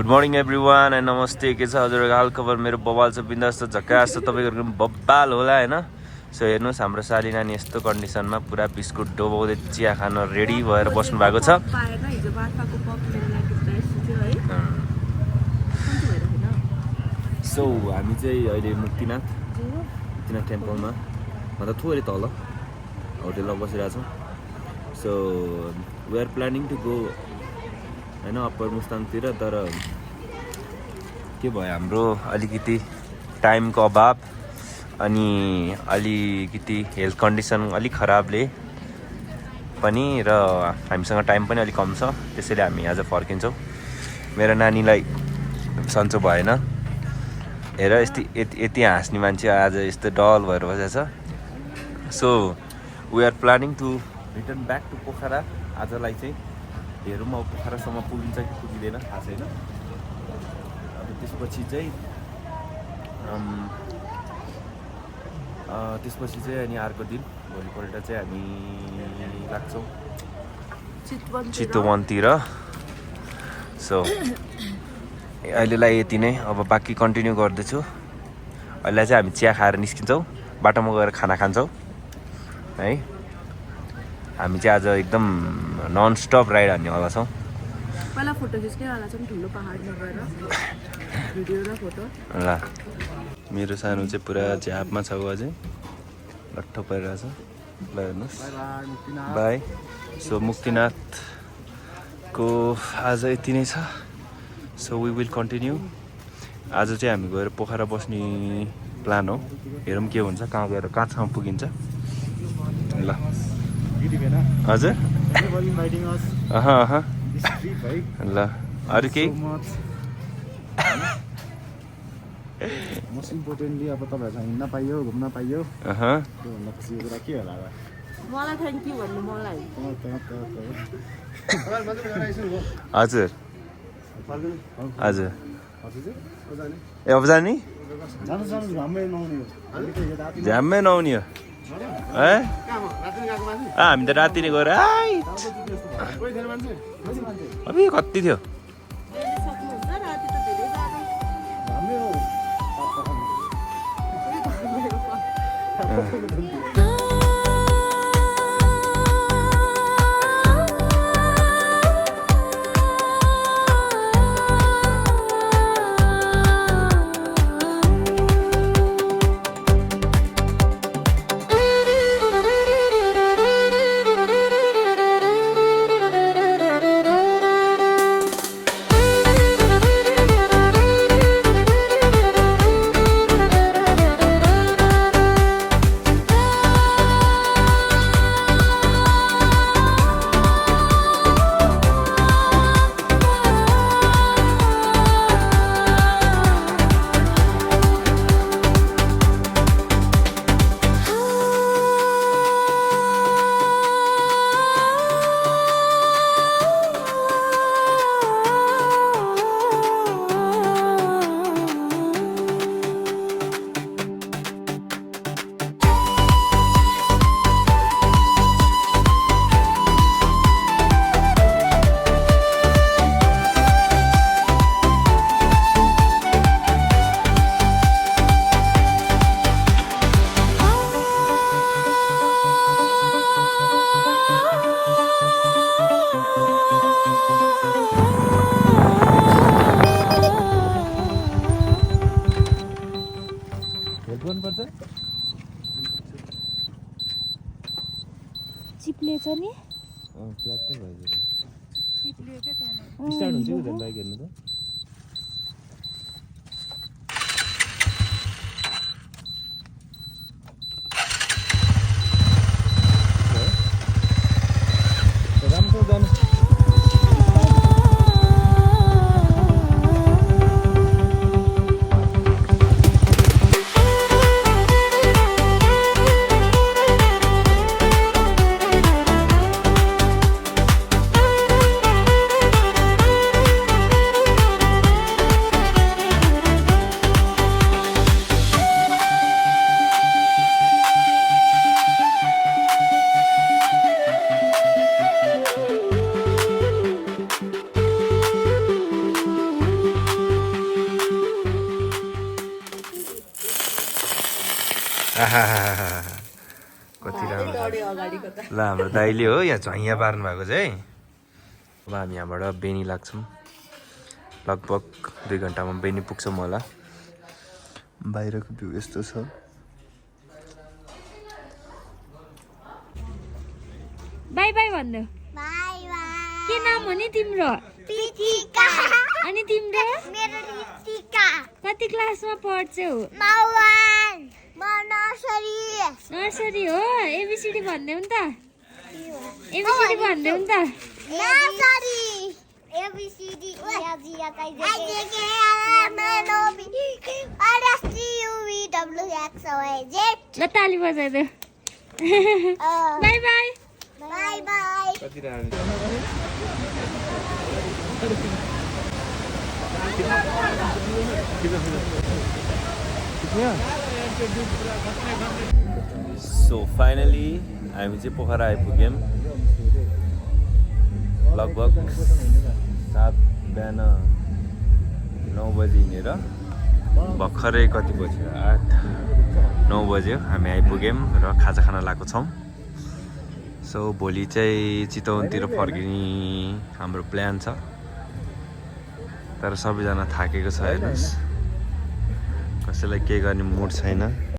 Good morning everyone and नमस्ते। के छ हजुरहरूको हाल खबर? मेरो बबाल छ, बिन्दास छ, झक्कास छ। तपाईँहरूको पनि बब्बाल होला होइन। सो हेर्नुहोस्, हाम्रो साली नानी यस्तो कन्डिसनमा पुरा बिस्कुट डोबाउँदै चिया खान रेडी भएर बस्नु भएको छ। सो हामी चाहिँ अहिले मुक्तिनाथ टेम्पलमा मतलब थोरै तल होटेलमा बसिरहेछौँ। So we are planning to go होइन अप्पर मुस्ताङतिर, तर के भयो हाम्रो अलिकति टाइमको अभाव अनि अलिकति हेल्थ कन्डिसन अलिक खराबले पनि र हामीसँग टाइम पनि अलिक कम छ, त्यसैले हामी आज फर्किन्छौँ। मेरो नानीलाई सन्चो भएन, हेर यति हाँस्ने मान्छे आज यस्तो डल भएर बसेको छ। So we are planning to return back to Pokhara आजलाई चाहिँ। हेरौँ अब पोखरासम्म पुगिन्छ कि पुगिँदैन थाहा छैन। अब त्यसपछि चाहिँ अनि अर्को दिन भोलिपल्ट चाहिँ हामी लाग्छौँ चितवनतिर। सो अहिलेलाई यति नै, अब बाँकी कन्टिन्यू गर्दैछु। अहिले चाहिँ हामी चिया खाएर निस्किन्छौँ, बाटोमा गएर खाना खान्छौँ है। हामी चाहिँ आज एकदम ननस्टप राइड हान्नेवाला छौँ। पहिला फोटो खिच्केवाला छौँ ठुलो पहाडमा गएर भिडियो र फोटो। ल मेरो सानो चाहिँ पुरा झ्यापमा छ, अझै लट्ठ परिरहेछ। ल हेर्नुहोस्, बाई। सो मुक्तिनाथको आज यति नै छ। So we will continue. आज चाहिँ हामी गएर पोखरा बस्ने प्लान हो। हेरौँ के हुन्छ, कहाँ गएर कहाँसम्म पुगिन्छ। ल हजुर ल अरू केही मोस्ट इम्पोर्टेन्टली अब तपाईँहरूसँग हिँड्न पाइयो, घुम्न पाइयो, त्योभन्दा खुसीको कुरा के होला? मलाई थ्याङ्क यू भन्नु मलाई। हजुर हजुर ए अब जाने झ्याम्मै नआउने हो है। हामी त राति नै गएर अबि कति थियो। चिप्ले छ नि प्लाटै भयो चिप्ले के त्यहाँ स्टार्ट हुन्छ कि बाइक हेर्नु त। राम्रो जानु कति राम्रो डढ्यो अगाडिको त ल हाम्रो दाइले हो यहाँ झैया पार्नु भएको चाहिँ अब हामी यहाँबाट बेनी लाग्छौँ लगभग 2 घन्टामा बेनी पुग्छौँ होला बाहिरको भ्यू यस्तो छ बाई बाई भन्नु बाई बाई के नाम हो नि तिम्रो पिटिका अनि तिम्रो मेरो रितिका कति क्लासमा पढ्छौ मावान म नर्सरी नर्सरी हो एबिसिडी भन्देऊ नि त एबिसिडी भन्देऊ नि त नर्सरी एबीसीडी इएफजी ल ताली बजाइदेऊ बाई बाई बाई बाई कति राम्रो सो फाइनली हामी चाहिँ पोखरा आइपुग्यौँ लगभग 7 बिहान 9 बजी हिँडेर भर्खरै कति बज्यो 8-9 बज्यो हामी आइपुग्यौँ र खाजा खान लागेको छौँ सो भोलि चाहिँ चितवनतिर फर्किने हाम्रो प्लान छ तर सबैजना थाकेको छ हेर्नुहोस् कसैलाई के गर्ने मुड छैन